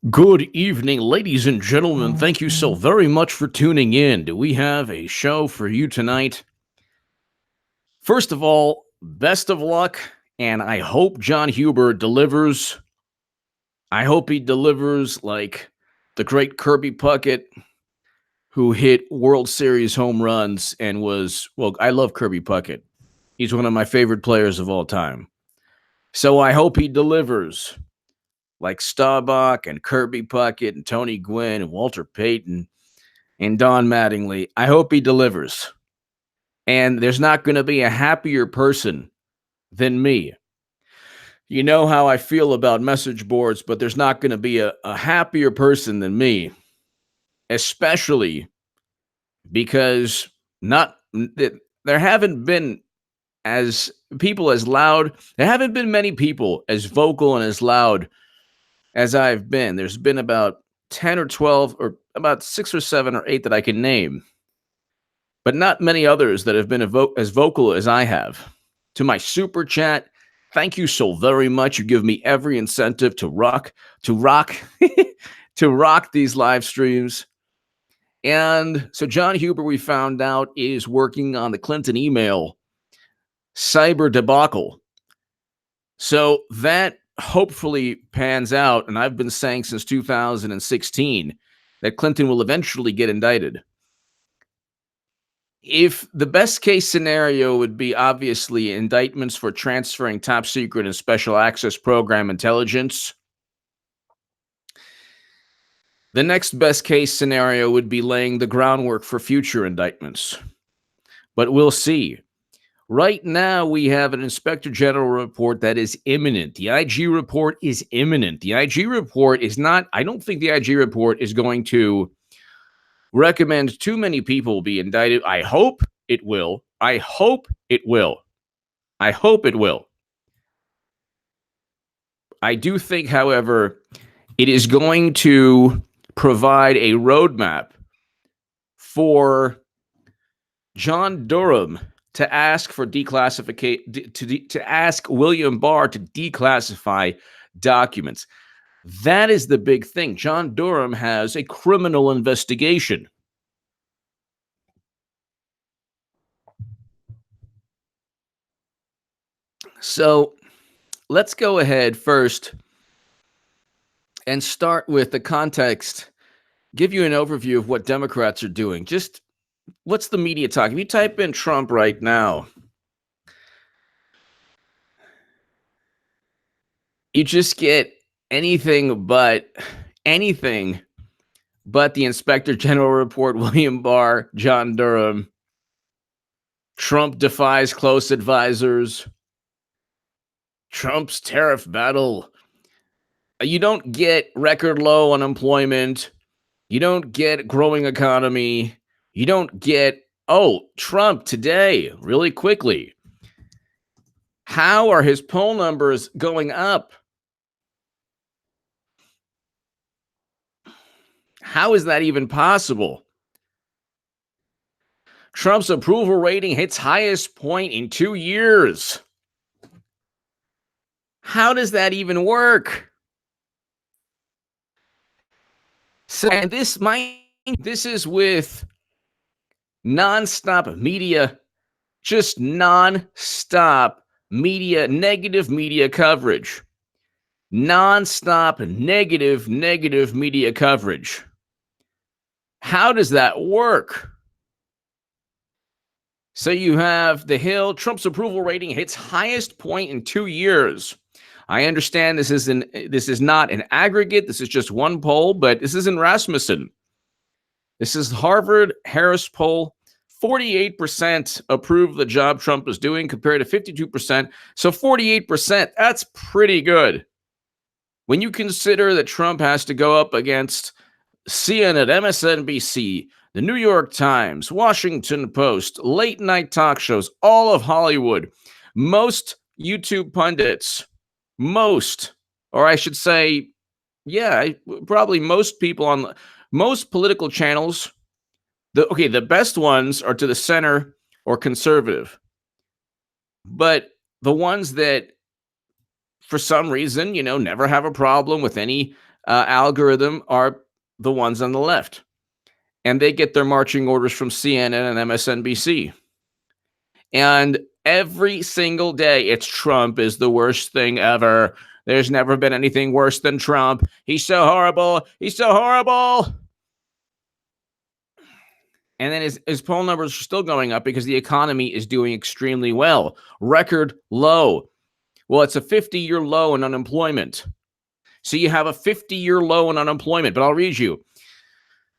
Good evening, ladies and gentlemen. Thank you so very much for tuning in. Do we have a show for you tonight? First of all, best of luck, and I hope John Huber delivers. I hope he delivers like the great Kirby Puckett, who hit World Series home runs and I love Kirby Puckett. He's one of my favorite players of all time. So I hope he delivers like Staubach and Kirby Puckett and Tony Gwynn and Walter Payton and Don Mattingly. I hope he delivers. And there's not going to be a happier person than me. You know how I feel about message boards, but there's not going to be a happier person than me, especially because there haven't been there haven't been many people as vocal and as loud as I've been. There's been about 10 or 12 or about 6 or 7 or 8 that I can name, but not many others that have been as vocal as I have. To my super chat, thank you so very much. You give me every incentive to rock, to rock these live streams. And so John Huber, we found out, is working on the Clinton email cyber debacle. So that hopefully pans out. And I've been saying since 2016 that Clinton will eventually get indicted. If the best case scenario would be obviously indictments for transferring top secret and special access program intelligence, the next best case scenario would be laying the groundwork for future indictments. But we'll see. Right now, we have an Inspector General report that is imminent. The IG report is imminent. The IG report is not, I don't think the IG report is going to recommend too many people be indicted. I hope it will. I hope it will. I hope it will. I do think, however, it is going to provide a roadmap for John Durham to ask for declassification, to ask William Barr to declassify documents. That is the big thing. John Durham has a criminal investigation. So let's go ahead first and start with the context, give you an overview of what Democrats are doing. Just what's the media talking? If you type in Trump right now, you just get anything but the Inspector General report, William Barr, John Durham, Trump defies close advisors, Trump's tariff battle. You don't get record low unemployment. You don't get growing economy. You don't get, Trump today, really quickly. How are his poll numbers going up? How is that even possible? Trump's approval rating hits highest point in 2 years. How does that even work? So, and this is with nonstop media, just nonstop media, negative media coverage. Nonstop negative media coverage. How does that work? So you have the Hill, Trump's approval rating hits highest point in 2 years. I understand this is not an aggregate. This is just one poll, but this isn't Rasmussen. This is Harvard Harris poll. 48% approve the job Trump is doing compared to 52%. So 48%, that's pretty good. When you consider that Trump has to go up against CNN, MSNBC, the New York Times, Washington Post, late night talk shows, all of Hollywood, most YouTube pundits, probably most people on most political channels. The best ones are to the center or conservative. But the ones that, for some reason, never have a problem with any algorithm are the ones on the left. And they get their marching orders from CNN and MSNBC. And every single day, it's Trump is the worst thing ever. There's never been anything worse than Trump. He's so horrible. He's so horrible. And then his poll numbers are still going up because the economy is doing extremely well. Record low. Well, it's a 50-year low in unemployment. So you have a 50-year low in unemployment. But I'll read you.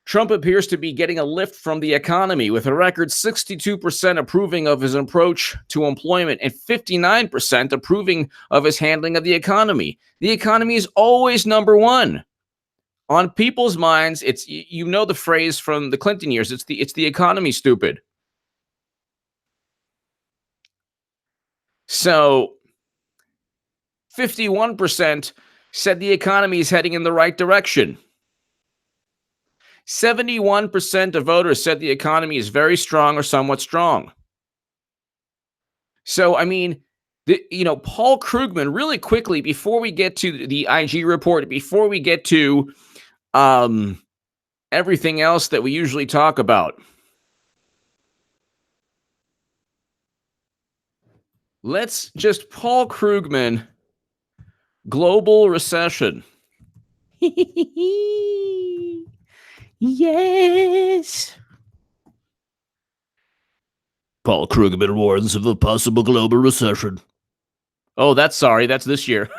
Trump appears to be getting a lift from the economy, with a record 62% approving of his approach to employment and 59% approving of his handling of the economy. The economy is always number one. On people's minds, it's, you know, the phrase from the Clinton years, it's the economy, stupid. So 51% said the economy is heading in the right direction. 71% of voters said the economy is very strong or somewhat strong. So, I mean, Paul Krugman, really quickly, before we get to the IG report, before we get to everything else that we usually talk about, let's just Paul Krugman, global recession. Yes. Paul Krugman warns of a possible global recession. Oh, that's this year.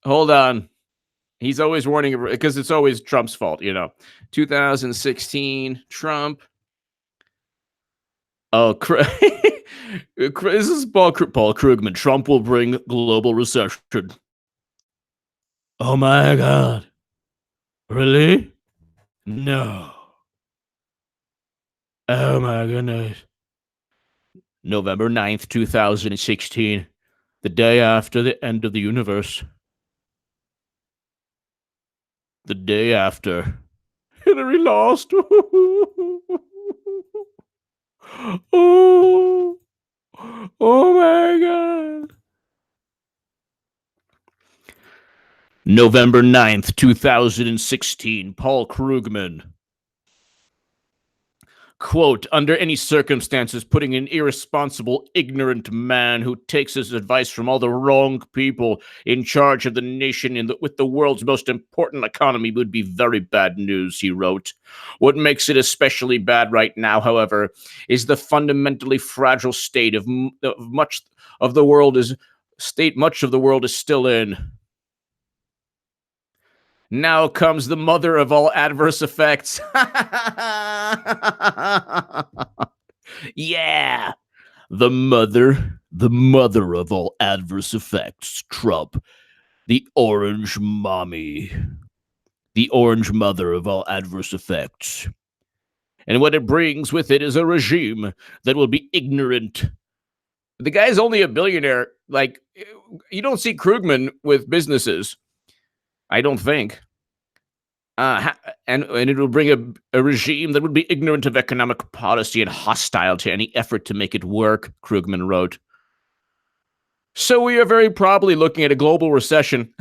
Hold on. He's always warning, because it's always Trump's fault, 2016, Trump. Oh, this is Paul Krugman. Trump will bring global recession. Oh my God. Really? No. Oh my goodness. November 9th, 2016. The day after the end of the universe. The day after. Hillary lost. Oh my God. November 9th, 2016, Paul Krugman. Quote, under any circumstances, putting an irresponsible, ignorant man who takes his advice from all the wrong people in charge of the nation with the world's most important economy would be very bad news, he wrote. What makes it especially bad right now, however, is the fundamentally fragile state of much of the world is still in. Now comes the mother of all adverse effects. Yeah. The mother of all adverse effects, Trump. The orange mommy. The orange mother of all adverse effects. And what it brings with it is a regime that will be ignorant. The guy's only a billionaire. Like, you don't see Krugman with businesses. I don't think. And it will bring a regime that would be ignorant of economic policy and hostile to any effort to make it work, Krugman wrote. So we are very probably looking at a global recession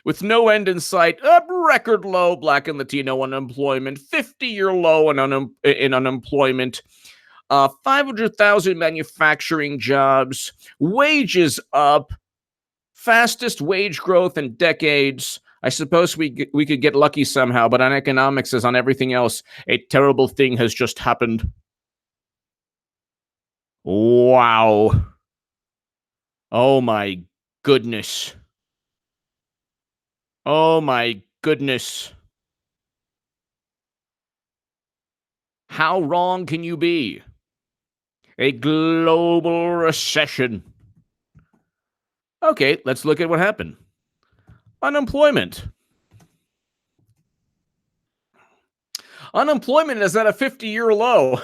with no end in sight, a record low Black and Latino unemployment, 50-year low in unemployment, 500,000 manufacturing jobs, wages up, fastest wage growth in decades. I suppose we could get lucky somehow, but on economics, as on everything else, a terrible thing has just happened. Wow. Oh my goodness. Oh my goodness. How wrong can you be? A global recession. Okay, let's look at what happened. Unemployment. Unemployment is at a 50-year low.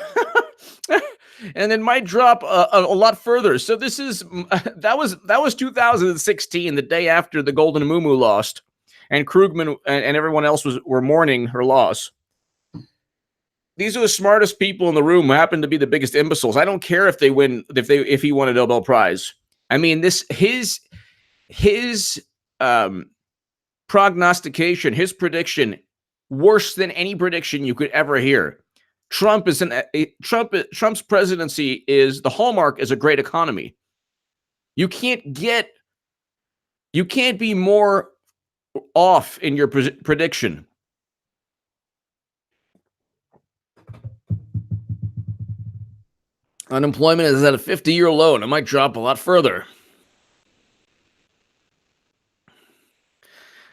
And it might drop a lot further. So that was 2016, the day after the Golden Muumuu lost, and Krugman and everyone else were mourning her loss. These are the smartest people in the room who happen to be the biggest imbeciles. I don't care if they win, if he won a Nobel Prize. I mean, his prognostication, his prediction, worse than any prediction you could ever hear. Trump's presidency is the hallmark is a great economy. You can't be more off in your prediction. Unemployment is at a 50-year low, and it might drop a lot further.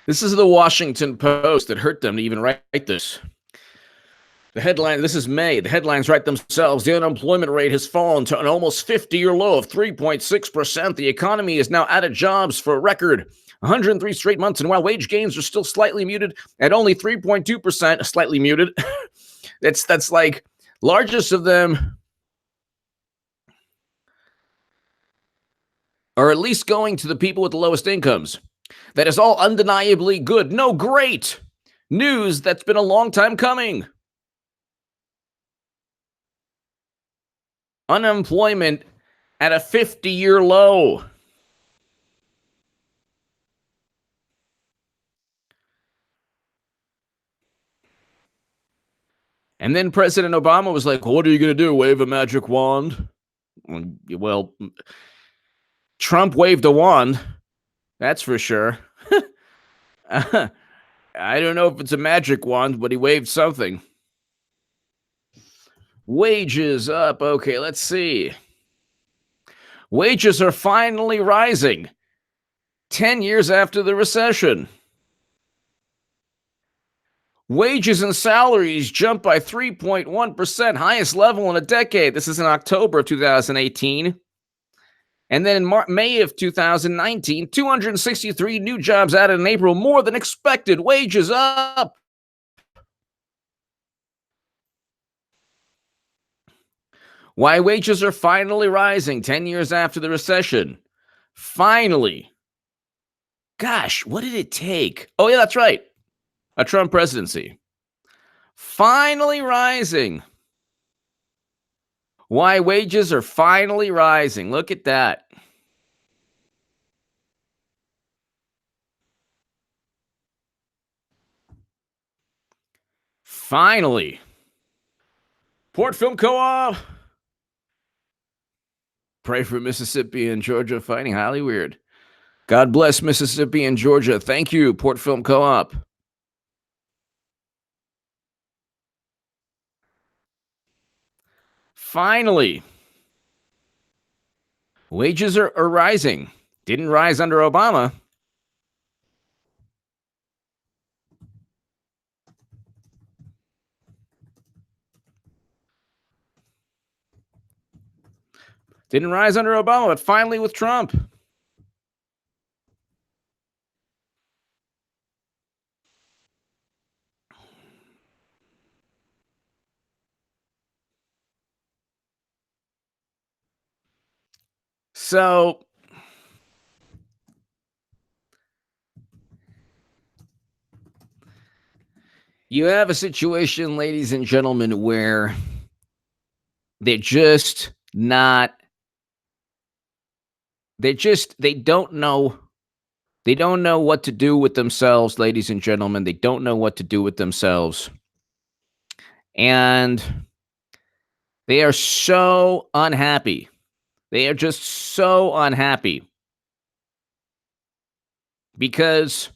This is the Washington Post. It hurt them to even write this. The headline, this is May. The headlines write themselves. The unemployment rate has fallen to an almost 50-year low of 3.6%. The economy is now out of jobs for a record 103 straight months. And while wage gains are still slightly muted at only 3.2%, slightly muted, that's like largest of them are at least going to the people with the lowest incomes. That is all undeniably good. No, great news that's been a long time coming. Unemployment at a 50-year low. And then President Obama was like, what are you going to do? Wave a magic wand? Well, Trump waved a wand. That's for sure. I don't know if it's a magic wand, but he waved something. Wages up. Okay, let's see. Wages are finally rising 10 years after the recession. Wages and salaries jumped by 3.1%, highest level in a decade. This is in October of 2018. And then in May of 2019, 263 new jobs added in April, more than expected. Wages up. Why wages are finally rising 10 years after the recession. Finally. Gosh, what did it take? Oh, yeah, that's right. A Trump presidency. Finally rising. Why wages are finally rising. Look at that. Finally. Port Film Co-op. Pray for Mississippi and Georgia fighting. Highly weird. God bless Mississippi and Georgia. Thank you, Port Film Co-op. Finally. Wages are rising. Didn't rise under Obama. Didn't rise under Obama, but finally with Trump. So you have a situation, ladies and gentlemen, where they're just not, they don't know. They don't know what to do with themselves, ladies and gentlemen. They don't know what to do with themselves. And they are so unhappy. They are just so unhappy. Because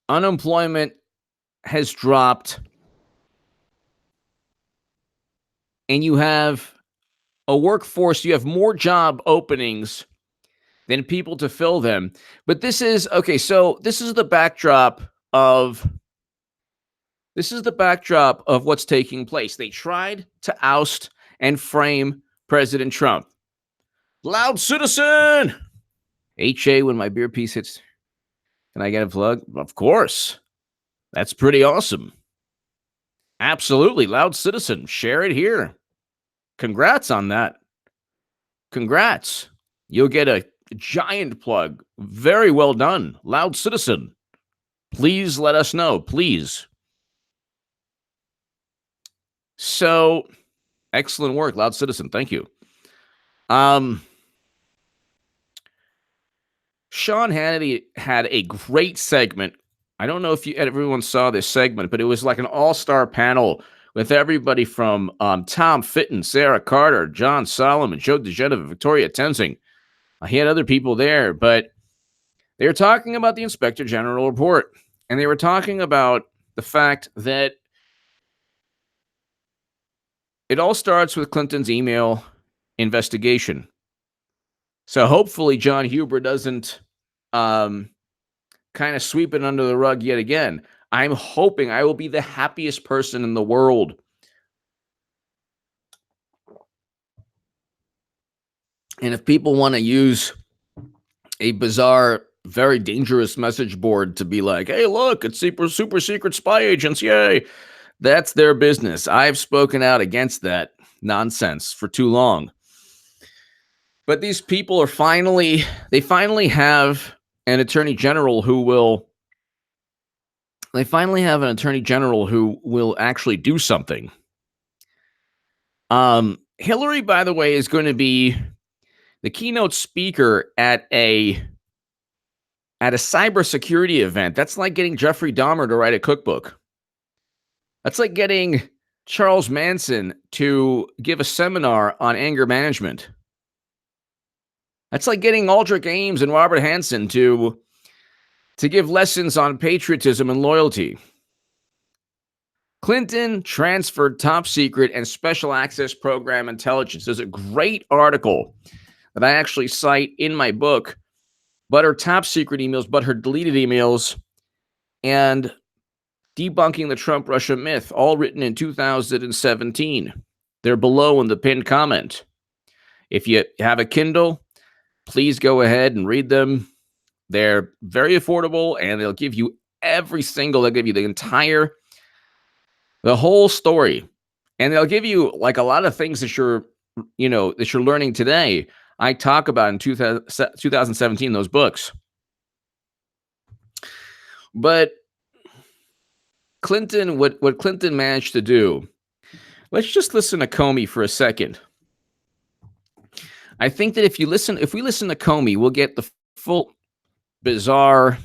unemployment has dropped. And you have a workforce, you have more job openings than people to fill them. But this is, okay, so this is the backdrop of what's taking place. They tried to oust and frame President Trump. Loud citizen! HA, when my beer piece hits, can I get a plug? Of course. That's pretty awesome. Absolutely. Loud citizen. Share it here. Congrats on that. Congrats. You'll get a giant plug. Very well done. Loud citizen. Please let us know. Please. So, excellent work, Loud citizen. Thank you. Sean Hannity had a great segment. I don't know if everyone saw this segment, but it was like an all-star panel with everybody from Tom Fitton, Sarah Carter, John Solomon, Joe DeGenova, Victoria Tenzing. He had other people there, but they were talking about the Inspector General report, and they were talking about the fact that it all starts with Clinton's email investigation. So hopefully John Huber doesn't kind of sweep it under the rug yet again. I'm hoping I will be the happiest person in the world and if people want to use a bizarre, very dangerous message board to be like, hey, look, it's super secret spy agents, yay, that's their business. I've spoken out against that nonsense for too long. But these people are finally have an attorney general who will actually do something. Hillary, by the way, is going to be the keynote speaker at a cybersecurity event. That's like getting Jeffrey Dahmer to write a cookbook. That's like getting Charles Manson to give a seminar on anger management. That's like getting Aldrich Ames and Robert Hansen to give lessons on patriotism and loyalty. Clinton transferred top secret and special access program intelligence. There's a great article that I actually cite in my book, but her top secret emails, but her deleted emails, and debunking the Trump-Russia myth, all written in 2017. They're below in the pinned comment. If you have a Kindle, please go ahead and read them. They're very affordable, and they'll give you they'll give you the whole story. And they'll give you like a lot of things that you're learning today. I talk about in 2017, those books. But Clinton, what Clinton managed to do, let's just listen to Comey for a second. I think that if we listen to Comey, we'll get the full bizarre,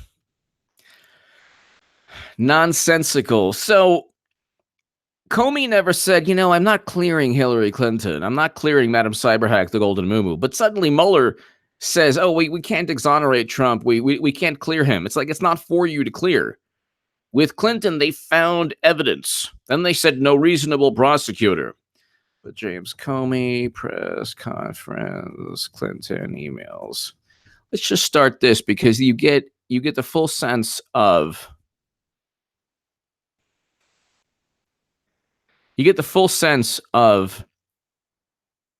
nonsensical. So Comey never said, I'm not clearing Hillary Clinton. I'm not clearing Madam Cyberhack, the Golden Muumuu. But suddenly Mueller says, oh, we can't exonerate Trump. We can't clear him. It's like, it's not for you to clear. With Clinton, they found evidence. Then they said no reasonable prosecutor. But James Comey, press conference, Clinton emails. Let's just start this because you get the full sense of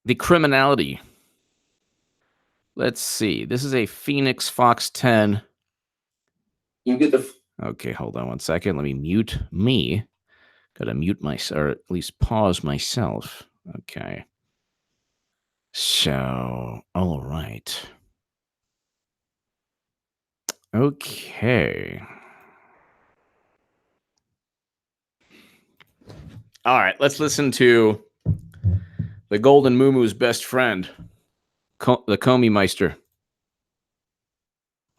the criminality. Let's see. This is a Phoenix Fox 10. Okay, hold on one second. Let me mute me. Gotta mute myself, or at least pause myself. Okay. So, all right. Okay. All right, let's listen to the Golden Muumuu's best friend, the Comey Meister.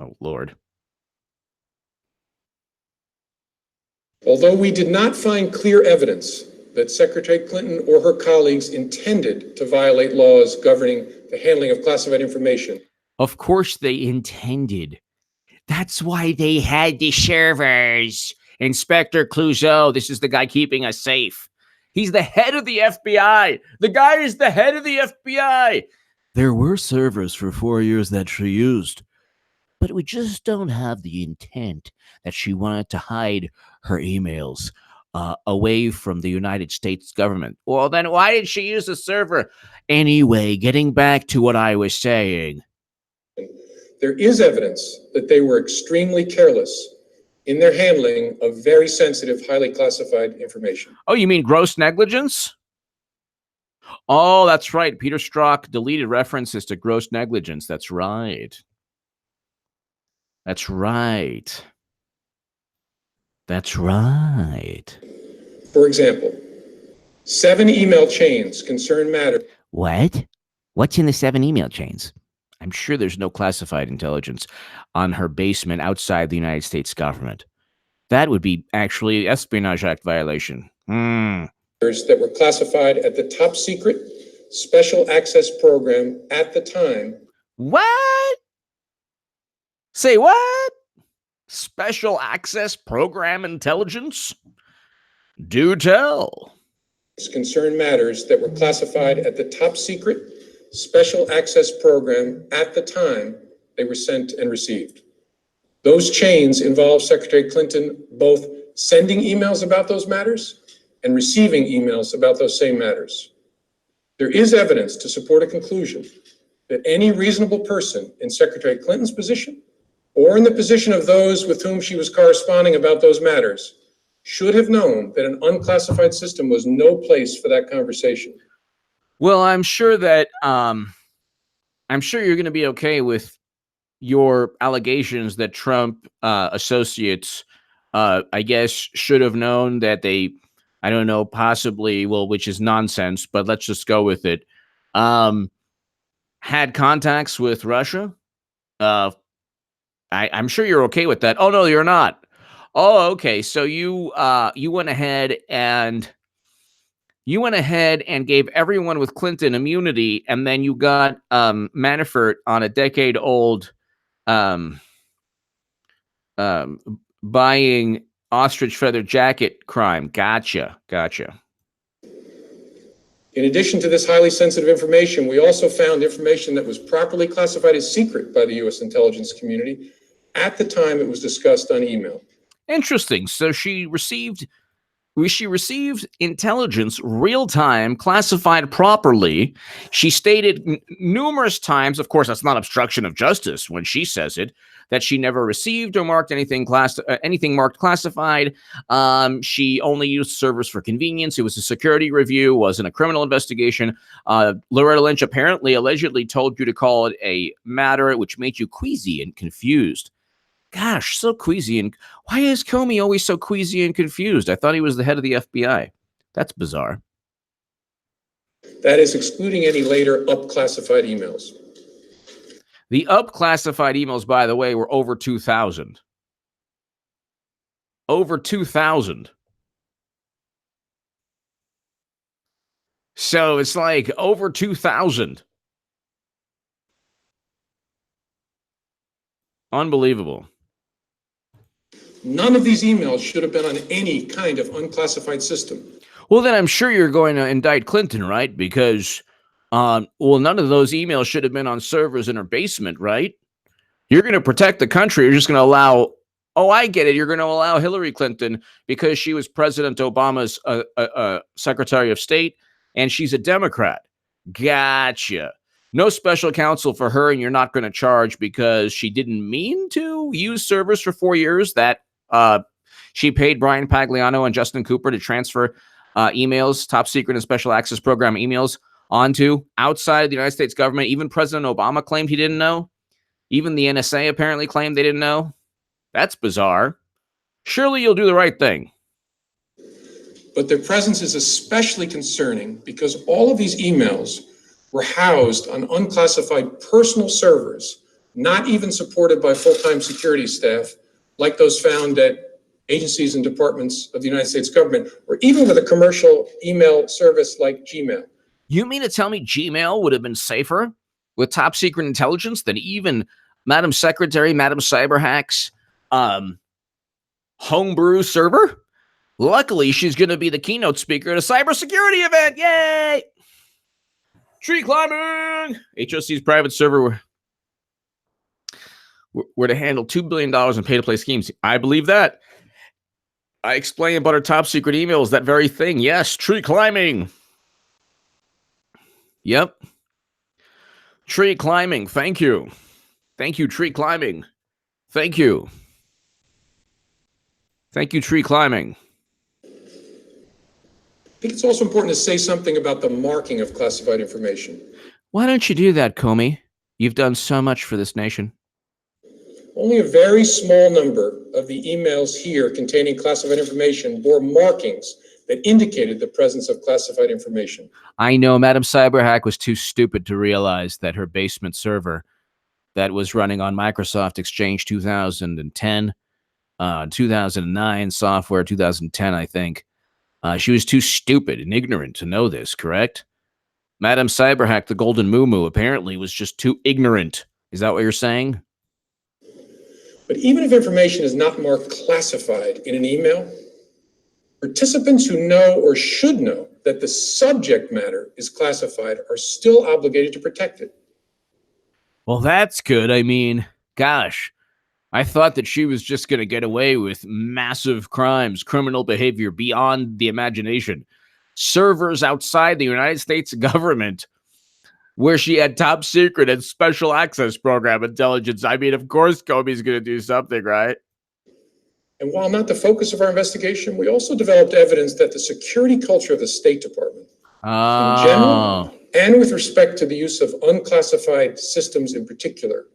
Oh, Lord. Although we did not find clear evidence that Secretary Clinton or her colleagues intended to violate laws governing the handling of classified information. Of course they intended. That's why they had the servers. Inspector Clouseau, this is the guy keeping us safe. He's the head of the FBI. The guy is the head of the FBI. There were servers for 4 years that she used, but we just don't have the intent that she wanted to hide her emails away from the United States government. Well, then why did she use the server? Anyway, getting back to what I was saying. There is evidence that they were extremely careless in their handling of very sensitive, highly classified information. Oh, you mean gross negligence? Oh, that's right. Peter Strzok deleted references to gross negligence. That's right. That's right. That's right. For example, 7 email chains concern matters. What? What's in the 7 email chains? I'm sure there's no classified intelligence on her basement outside the United States government. That would be actually an Espionage Act violation. That were classified at the top secret special access program at the time. What? Say what? Special access program intelligence? Do tell. Concern matters that were classified at the top secret special access program at the time they were sent and received. Those chains involve Secretary Clinton both sending emails about those matters and receiving emails about those same matters. There is evidence to support a conclusion that any reasonable person in Secretary Clinton's position or in the position of those with whom she was corresponding about those matters should have known that an unclassified system was no place for that conversation. Well, I'm sure that I'm sure you're going to be okay with your allegations that Trump associates, I guess, should have known that they, I don't know, possibly, well, which is nonsense, but let's just go with it, had contacts with Russia. I'm sure you're okay with that. Oh, no, you're not. Oh, okay. So you went ahead and gave everyone with Clinton immunity, and then you got Manafort on a decade-old buying ostrich feather jacket crime. Gotcha. In addition to this highly sensitive information, we also found information that was properly classified as secret by the U.S. intelligence community at the time it was discussed on email. Interesting. So she received intelligence real-time, classified properly. She stated numerous times, of course, that's not obstruction of justice when she says it, that she never received or marked anything marked classified. She only used servers for convenience. It was a security review, wasn't a criminal investigation. Loretta Lynch allegedly told you to call it a matter, which made you queasy and confused. Gosh, so queasy. And why is Comey always so queasy and confused? I thought he was the head of the FBI. That's bizarre. That is excluding any later up-classified emails. The up-classified emails, by the way, were over 2,000. Over 2,000. So it's like over 2,000. Unbelievable. None of these emails should have been on any kind of unclassified system. Well, then I'm sure you're going to indict Clinton, right? Because, none of those emails should have been on servers in her basement, right? You're going to protect the country. You're just going to allow, I get it. You're going to allow Hillary Clinton because she was President Obama's Secretary of State, and she's a Democrat. Gotcha. No special counsel for her, and you're not going to charge because she didn't mean to use servers for 4 years that she paid Brian Pagliano and Justin Cooper to transfer emails, top secret and special access program emails onto outside of the United States government. Even President Obama claimed he didn't know. Even the NSA apparently claimed they didn't know. That's bizarre. Surely you'll do the right thing. But their presence is especially concerning because all of these emails were housed on unclassified personal servers, not even supported by full-time security staff, like those found at agencies and departments of the United States government, or even with a commercial email service like Gmail. You mean to tell me Gmail would have been safer with top secret intelligence than even Madam Secretary, Madam Cyberhack's homebrew server? Luckily, she's going to be the keynote speaker at a cybersecurity event. Yay! Tree climbing! HOC's private server were to handle $2 billion in pay-to-play schemes. I believe that. I explained about our top secret emails, that very thing. Yes, tree climbing. Yep. Tree climbing. Thank you. Thank you, tree climbing. Thank you. Thank you, tree climbing. I think it's also important to say something about the marking of classified information. Why don't you do that, Comey? You've done so much for this nation. Only a very small number of the emails here containing classified information bore markings that indicated the presence of classified information. I know Madam Cyberhack was too stupid to realize that her basement server that was running on Microsoft Exchange 2010, 2009 software, 2010, I think. She was too stupid and ignorant to know this, correct? Madam Cyberhack, the Golden Moo apparently was just too ignorant. Is that what you're saying? But even if information is not marked classified in an email, participants who know or should know that the subject matter is classified are still obligated to protect it. Well, that's good. I mean, gosh, I thought that she was just going to get away with massive crimes, criminal behavior beyond the imagination. Servers outside the United States government where she had top secret and special access program intelligence. I mean, of course, Comey's going to do something, right? And while not the focus of our investigation, we also developed evidence that the security culture of the State Department, in general, and with respect to the use of unclassified systems in particular,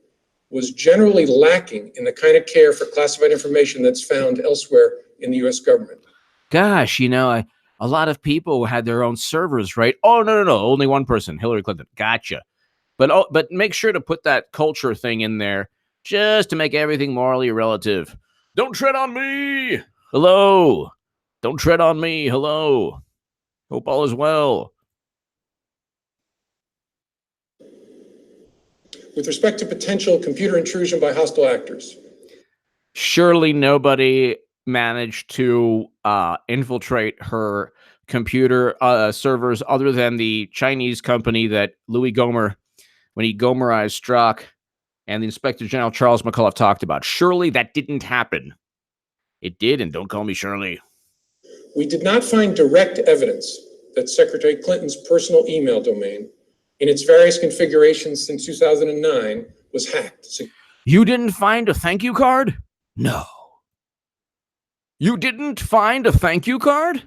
was generally lacking in the kind of care for classified information that's found elsewhere in the U.S. government. Gosh, you know, a lot of people had their own servers, right? Oh, no, only one person, Hillary Clinton. Gotcha. But make sure to put that culture thing in there just to make everything morally relative. Don't tread on me. Hello. Don't tread on me. Hello. Hope all is well. With respect to potential computer intrusion by hostile actors, surely nobody managed to infiltrate her computer servers other than the Chinese company that Louis Gohmert, when he Gohmerized Strzok, and the Inspector General Charles McAuliffe talked about. Surely that didn't happen. It did, and don't call me Shirley. We did not find direct evidence that Secretary Clinton's personal email domain, in its various configurations since 2009, was hacked. You didn't find a thank you card? No. You didn't find a thank you card?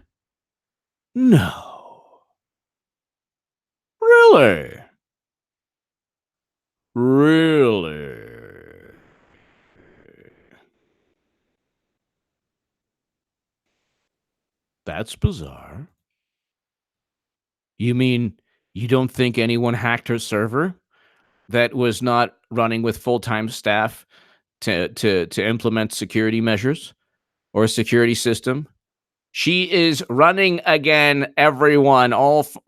No. Really? Really? That's bizarre. You mean you don't think anyone hacked her server that was not running with full-time staff to implement security measures or a security system? She is running again, everyone,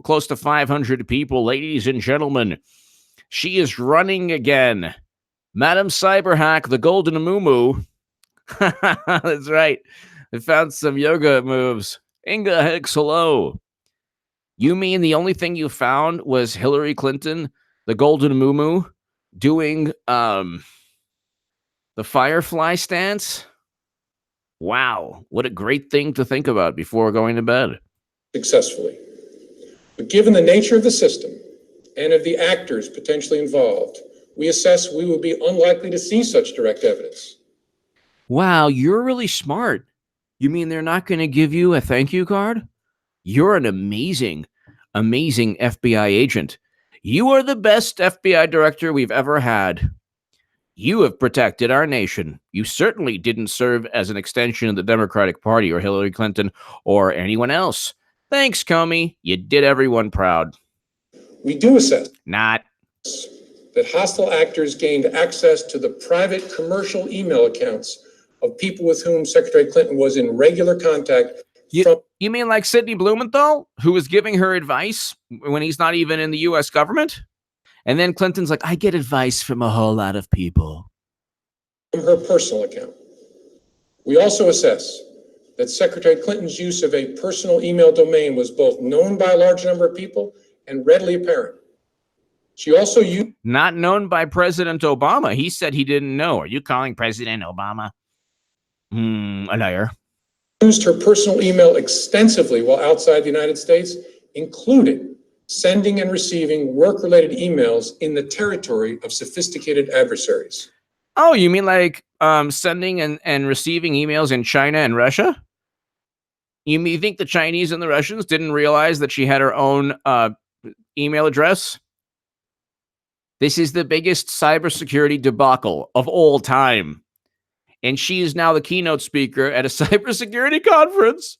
close to 500 people, ladies and gentlemen. She is running again. Madam Cyberhack, the Golden Moo. That's right. I found some yoga moves. Inga Hicks, hello. You mean the only thing you found was Hillary Clinton, the Golden Moo, doing the Firefly stance? Wow, what a great thing to think about before going to bed. Successfully. But given the nature of the system and of the actors potentially involved, we assess we would be unlikely to see such direct evidence. Wow, you're really smart. You mean they're not going to give you a thank you card? You're an amazing, amazing FBI agent. You are the best FBI director we've ever had. You have protected our nation. You certainly didn't serve as an extension of the Democratic Party or Hillary Clinton or anyone else. Thanks, Comey. You did everyone proud. We do assess not that hostile actors gained access to the private commercial email accounts of people with whom Secretary Clinton was in regular contact. You mean like Sidney Blumenthal, who was giving her advice when he's not even in the U.S. government? And then Clinton's like, I get advice from a whole lot of people. From her personal account. We also assess that Secretary Clinton's use of a personal email domain was both known by a large number of people and readily apparent. She also used... Not known by President Obama. He said he didn't know. Are you calling President Obama a liar? Used her personal email extensively while outside the United States, including sending and receiving work-related emails in the territory of sophisticated adversaries. Oh, you mean like sending and receiving emails in China and Russia? You think the Chinese and the Russians didn't realize that she had her own email address? This is the biggest cybersecurity debacle of all time. And she is now the keynote speaker at a cybersecurity conference.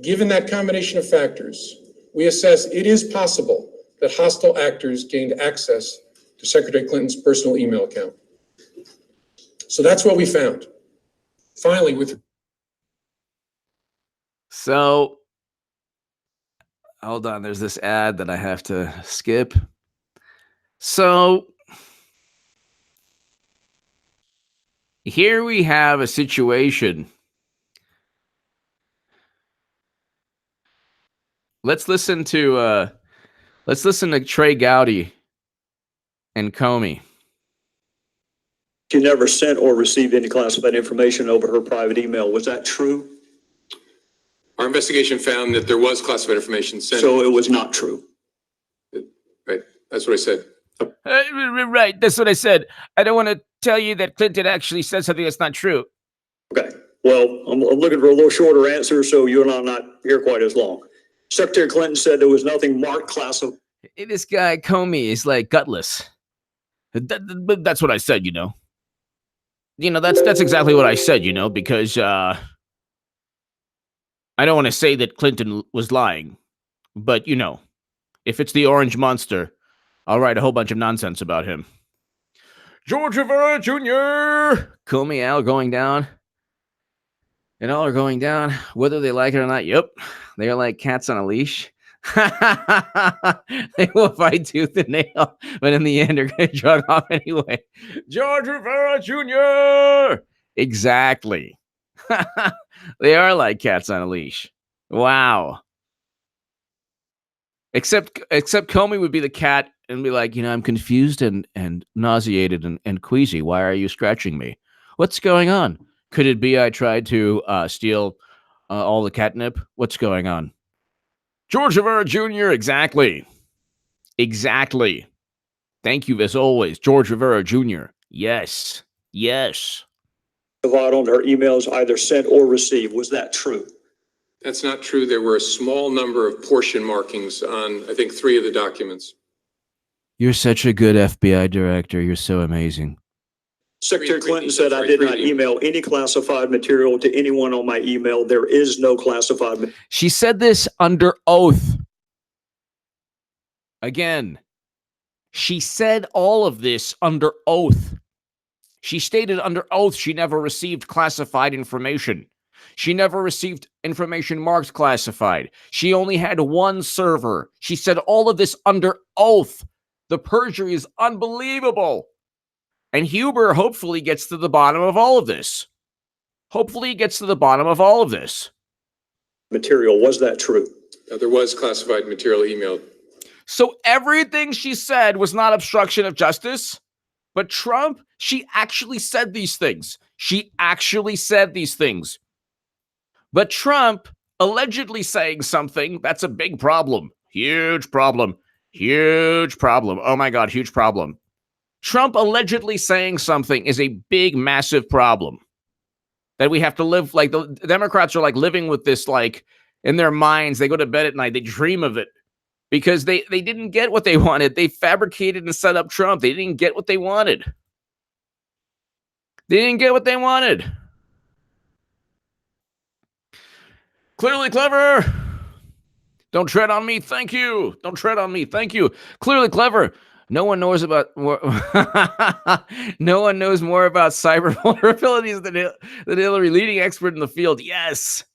Given that combination of factors, we assess it is possible that hostile actors gained access to Secretary Clinton's personal email account. So that's what we found. Finally, So, hold on, there's this ad that I have to skip. So, here we have a situation. Let's listen to Trey Gowdy and Comey. She never sent or received any classified information over her private email. Was that true? our investigation found that there was classified information sent. So it was not true. Right, that's what I said. Right, that's what I said. I don't want to tell you that Clinton actually said something that's not true. Okay. Well, I'm looking for a little shorter answer so you and I'm not here quite as long. Secretary Clinton said there was nothing marked classified. This guy Comey is like gutless. That's what I said, you know. That's exactly what I said, you know, because I don't want to say that Clinton was lying, but you know, if it's the Orange Monster, I'll write a whole bunch of nonsense about him. George Rivera Jr. Comey, Al going down. And all are going down, whether they like it or not. Yep, they are like cats on a leash. They will fight tooth and nail, but in the end, they're going to drug off anyway. George Rivera Jr. Exactly. They are like cats on a leash. Wow. Except Comey would be the cat and be like, you know, I'm confused and nauseated and queasy. Why are you scratching me? What's going on? Could it be I tried to steal all the catnip? What's going on? George Rivera Jr., exactly. Exactly. Thank you, as always, George Rivera Jr. Yes. Yes. On her emails either sent or received. Was that true? That's not true. There were a small number of portion markings on, I think, 3 of the documents. You're such a good FBI director. You're so amazing. Secretary Clinton said, I did not email any classified material to anyone on my email. There is no classified. She said this under oath. Again, she said all of this under oath. She stated under oath she never received classified information. She never received information marked classified. She only had one server. She said all of this under oath. The perjury is unbelievable. And Huber hopefully gets to the bottom of all of this. Hopefully he gets to the bottom of all of this. Material, was that true? There was classified material emailed. So everything she said was not obstruction of justice, but Trump, she actually said these things. She actually said these things. But Trump allegedly saying something, that's a big problem. Huge problem. Huge problem. Oh my God, huge problem. Trump allegedly saying something is a big, massive problem that we have to live. Like the Democrats are like living with this, like in their minds. They go to bed at night. They dream of it because they didn't get what they wanted. They fabricated and set up Trump. They didn't get what they wanted. They didn't get what they wanted. Clearly clever. Don't tread on me. Thank you. Don't tread on me. Thank you. Clearly clever. No one knows about no one knows more about cyber vulnerabilities than Hillary, leading expert in the field. Yes.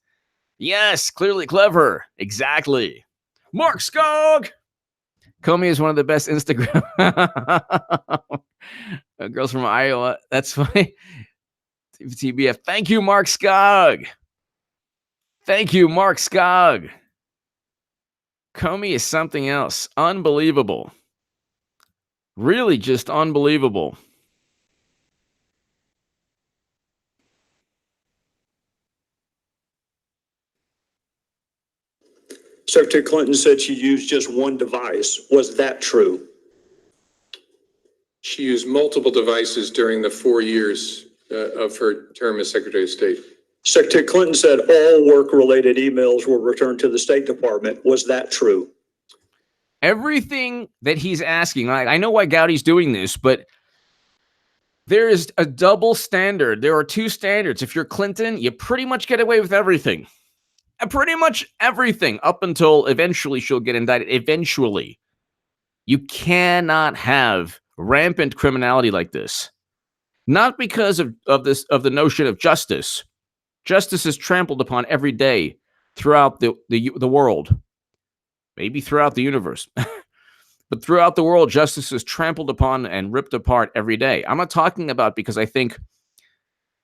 Yes, clearly clever. Exactly. Mark Skog. Comey is one of the best Instagram girls from Iowa. That's funny. TBF. Thank you, Mark Skog. Thank you, Mark Skog. Comey is something else. Unbelievable. Really just unbelievable. Secretary Clinton said she used just one device. Was that true? She used multiple devices during the 4 years of her term as Secretary of State. Secretary Clinton said all work-related emails were returned to the State Department. Was that true? Everything that he's asking, I know why Gowdy's doing this, but there is a double standard. There are two standards. If you're Clinton, you pretty much get away with everything. Pretty much everything up until eventually she'll get indicted. Eventually. You cannot have rampant criminality like this. Not because of the notion of justice. Justice is trampled upon every day throughout the world. Maybe throughout the universe. But throughout the world, justice is trampled upon and ripped apart every day. I'm not talking about because I think,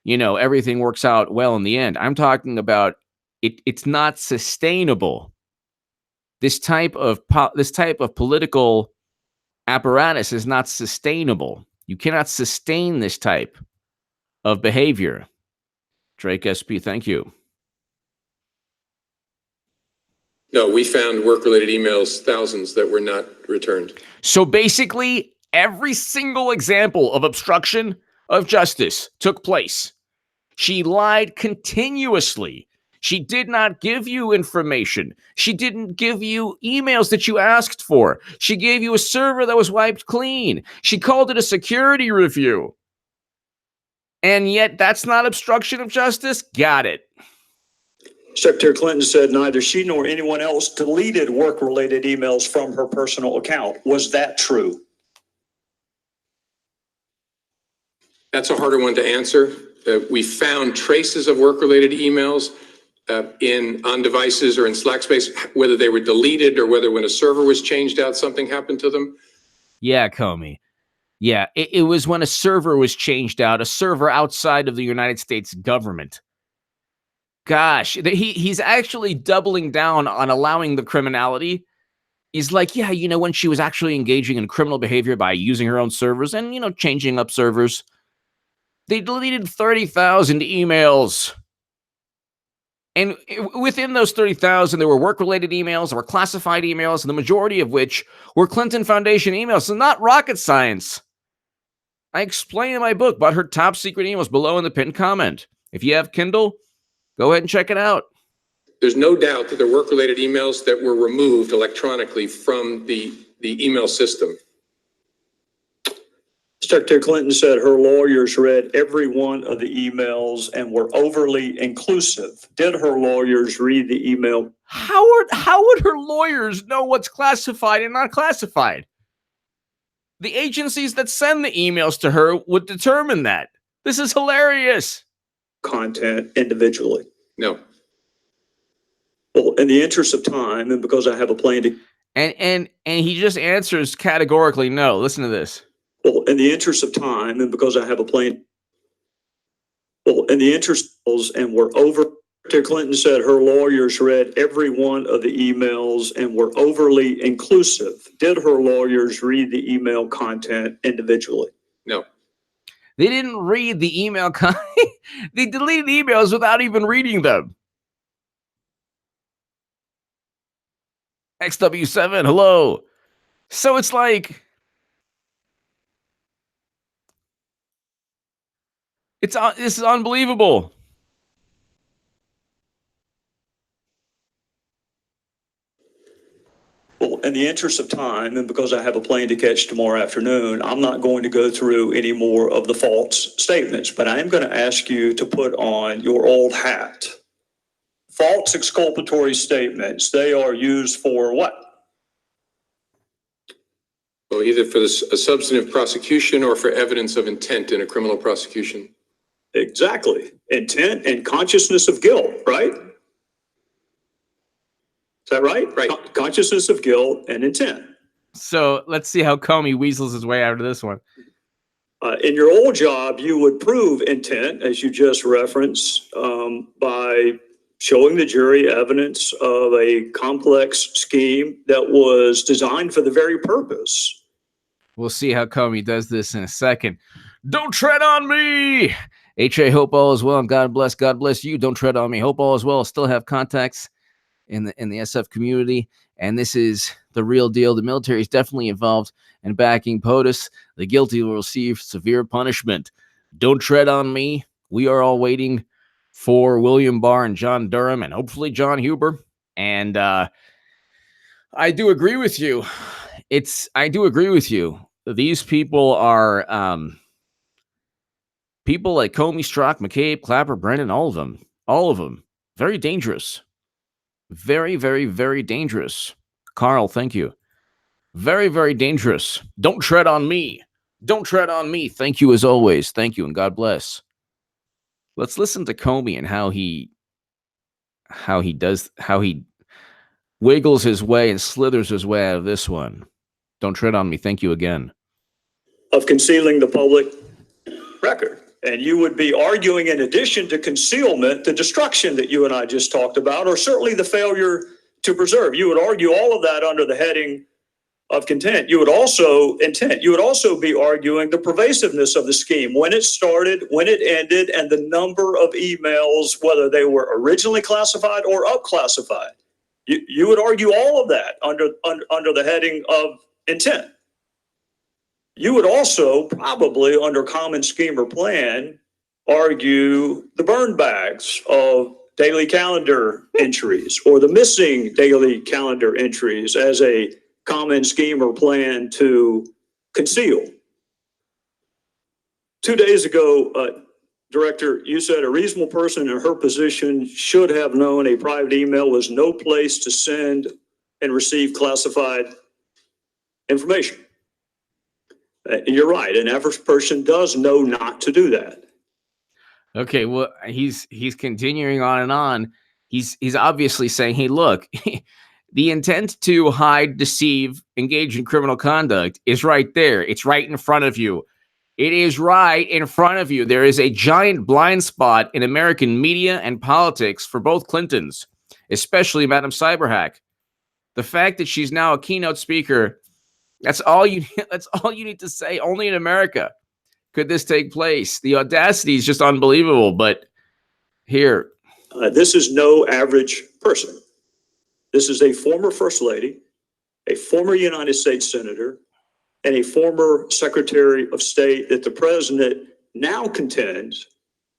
everything works out well in the end. I'm talking about it's not sustainable. This type of political apparatus is not sustainable. You cannot sustain this type of behavior. Drake SP, thank you. No, we found work-related emails, thousands that were not returned. So basically, every single example of obstruction of justice took place. She lied continuously. She did not give you information. She didn't give you emails that you asked for. She gave you a server that was wiped clean. She called it a security review. And yet that's not obstruction of justice? Got it. Secretary Clinton said neither she nor anyone else deleted work-related emails from her personal account. Was that true? That's a harder one to answer. We found traces of work-related emails on devices or in Slack space, whether they were deleted or whether when a server was changed out, something happened to them. Yeah, Comey. Yeah, it was when a server was changed out, a server outside of the United States government. Gosh, he's actually doubling down on allowing the criminality. He's like, yeah, when she was actually engaging in criminal behavior by using her own servers and, changing up servers, they deleted 30,000 emails. And within those 30,000, there were work-related emails, there were classified emails, and the majority of which were Clinton Foundation emails. So not rocket science. I explain in my book about her top secret emails below in the pinned comment. If you have Kindle, go ahead and check it out. There's no doubt that there were work-related emails that were removed electronically from the email system. Secretary Clinton said her lawyers read every one of the emails and were overly inclusive. Did her lawyers read the email? How would her lawyers know what's classified and not classified? The agencies that send the emails to her would determine that. This is hilarious. Content individually. No. Well, in the interest of time and because I have a plan to... And he just answers categorically no. Listen to this. Well, in the interest of time and because I have a plan... Well, in the interest of... and we're over... Secretary Clinton said her lawyers read every one of the emails and were overly inclusive. Did her lawyers read the email content individually? No. They didn't read the email content. They deleted emails without even reading them. XW7, hello. So it's like... This is unbelievable. Well, in the interest of time, and because I have a plane to catch tomorrow afternoon, I'm not going to go through any more of the false statements, but I am going to ask you to put on your old hat. False exculpatory statements, they are used for what? Well, either for a substantive prosecution or for evidence of intent in a criminal prosecution. Exactly. Intent and consciousness of guilt, right? Is that right? Right. Consciousness of guilt and intent. So let's see how Comey weasels his way out of this one. In your old job, you would prove intent, as you just referenced, by showing the jury evidence of a complex scheme that was designed for the very purpose. We'll see how Comey does this in a second. Don't tread on me! H.A. hope all is well, and God bless you. Don't tread on me. Hope all is well. Still have contacts in the SF community, and this is the real deal. The military is definitely involved in backing POTUS. The guilty will receive severe punishment. Don't tread on me. We are all waiting for William Barr and John Durham, and hopefully John Huber. And I do agree with you. I do agree with you. These people are people like Comey, Strzok, McCabe, Clapper, Brennan, all of them, very dangerous. Very, very, very dangerous. Carl, thank you. Very, very dangerous. Don't tread on me. Don't tread on me. Thank you as always. Thank you and God bless. Let's listen to Comey and how he wiggles his way and slithers his way out of this one. Don't tread on me. Thank you again. Of concealing the public record. And you would be arguing, in addition to concealment, the destruction that you and I just talked about, or certainly the failure to preserve. You would argue all of that under the heading of content. You would also be arguing the pervasiveness of the scheme, when it started, when it ended, and the number of emails, whether they were originally classified or up-classified. You would argue all of that under the heading of intent. You would also probably, under common scheme or plan, argue the burn bags of daily calendar entries or the missing daily calendar entries as a common scheme or plan to conceal. 2 days ago, Director, you said a reasonable person in her position should have known a private email was no place to send and receive classified information. You're right. An average person does know not to do that. Okay, well, he's continuing on and on. He's obviously saying, hey, look, the intent to hide, deceive, engage in criminal conduct is right there. It's right in front of you. It is right in front of you. There is a giant blind spot in American media and politics for both Clintons, especially Madam Cyberhack. The fact that she's now a keynote speaker, that's all you need to say. Only in America could this take place. The audacity is just unbelievable. But here. This is no average person. This is a former First Lady, a former United States Senator, and a former Secretary of State that the president now contends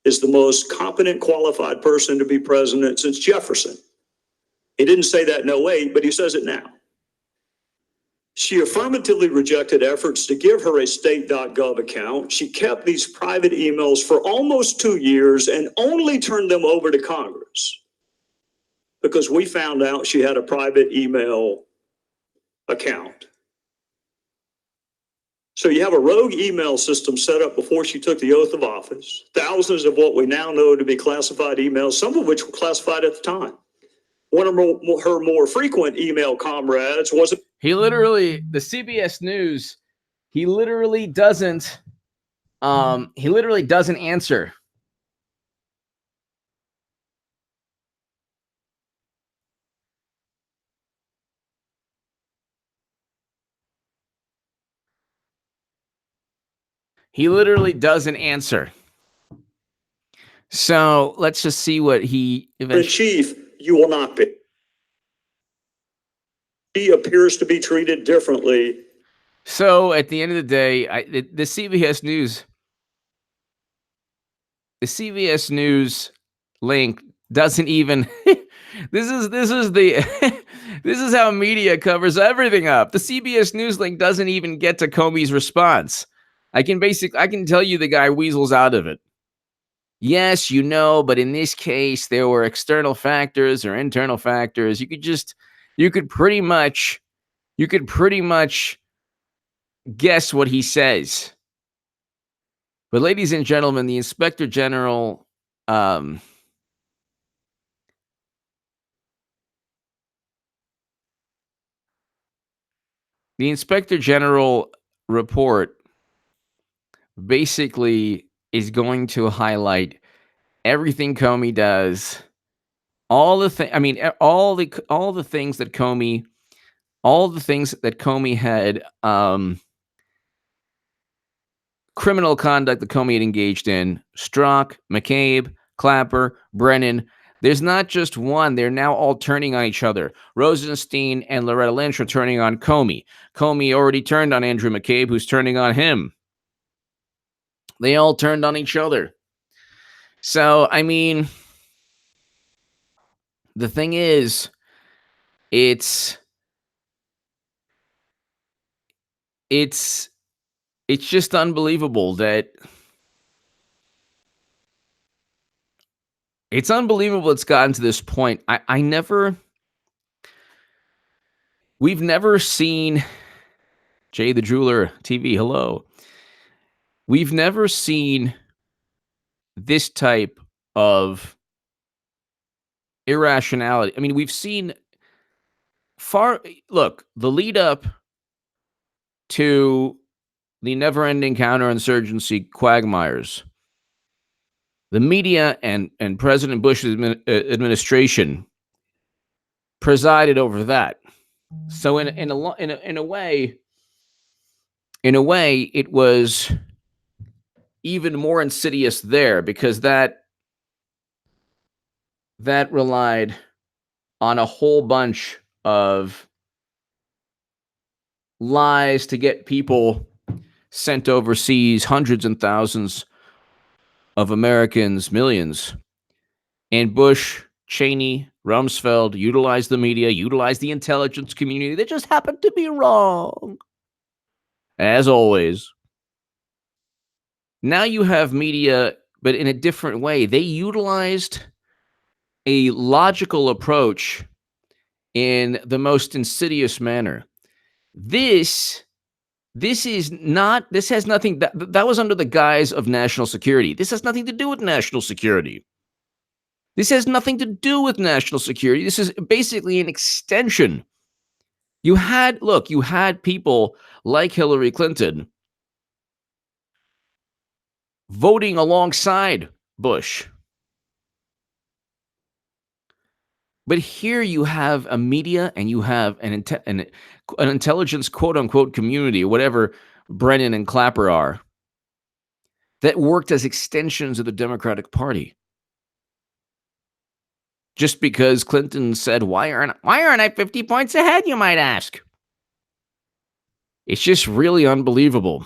is the most competent, qualified person to be president since Jefferson. He didn't say that in 2008, but he says it now. She affirmatively rejected efforts to give her a state.gov account. She kept these private emails for almost 2 years and only turned them over to Congress because we found out she had a private email account. So you have a rogue email system set up before she took the oath of office, thousands of what we now know to be classified emails, some of which were classified at the time. One of her more frequent email comrades was the CBS News, he literally doesn't answer. He literally doesn't answer. So let's just see what he eventually. The chief, you will not be. He appears to be treated differently. So at the end of the day, the CBS News link doesn't even. This is how media covers everything up. The CBS News link doesn't even get to Comey's response. I can tell you the guy weasels out of it. Yes, but in this case, there were external factors or internal factors. You could pretty much guess what he says. But ladies and gentlemen, the Inspector General, the Inspector General report basically is going to highlight everything Comey does, all the things that Comey had, criminal conduct that Comey had engaged in. Strzok, McCabe, Clapper, Brennan. There's not just one. They're now all turning on each other. Rosenstein and Loretta Lynch are turning on Comey. Comey already turned on Andrew McCabe, who's turning on him. They all turned on each other. So, the thing is, it's just unbelievable that it's gotten to this point. I never We've never seen Jay the Jeweler TV. Hello. We've never seen this type of irrationality. I mean, we've seen look, the lead up to the never-ending counterinsurgency quagmires, the media and President Bush's administration presided over that. So in a way, it was even more insidious there, because that relied on a whole bunch of lies to get people sent overseas, hundreds and thousands of Americans, millions. And Bush, Cheney, Rumsfeld utilized the media, utilized the intelligence community. They just happened to be wrong. As always. Now you have media, but in a different way. They utilized a logical approach in the most insidious manner. This has nothing, that was under the guise of national security. This has nothing to do with national security. This has nothing to do with national security. This is basically an extension. You had people like Hillary Clinton voting alongside Bush. But here you have a media and you have an intelligence, quote unquote, community, or whatever Brennan and Clapper are, that worked as extensions of the Democratic Party. Just because Clinton said, why aren't I 50 points ahead, you might ask? It's just really unbelievable.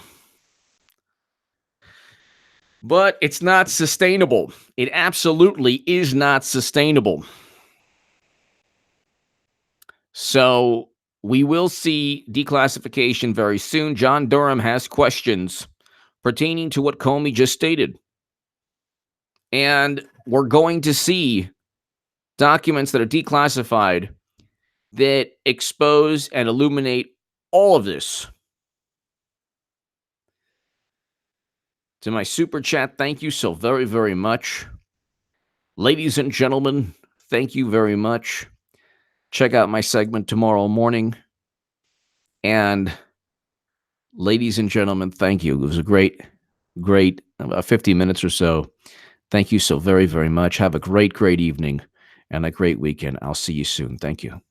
But it's not sustainable. It absolutely is not sustainable. So we will see declassification very soon. John Durham has questions pertaining to what Comey just stated. And we're going to see documents that are declassified that expose and illuminate all of this. To my super chat, thank you so very, very much. Ladies and gentlemen, thank you very much. Check out my segment tomorrow morning. And ladies and gentlemen, thank you. It was a great 50 minutes or so. Thank you so very, very much. Have a great evening and a great weekend. I'll see you soon. Thank you.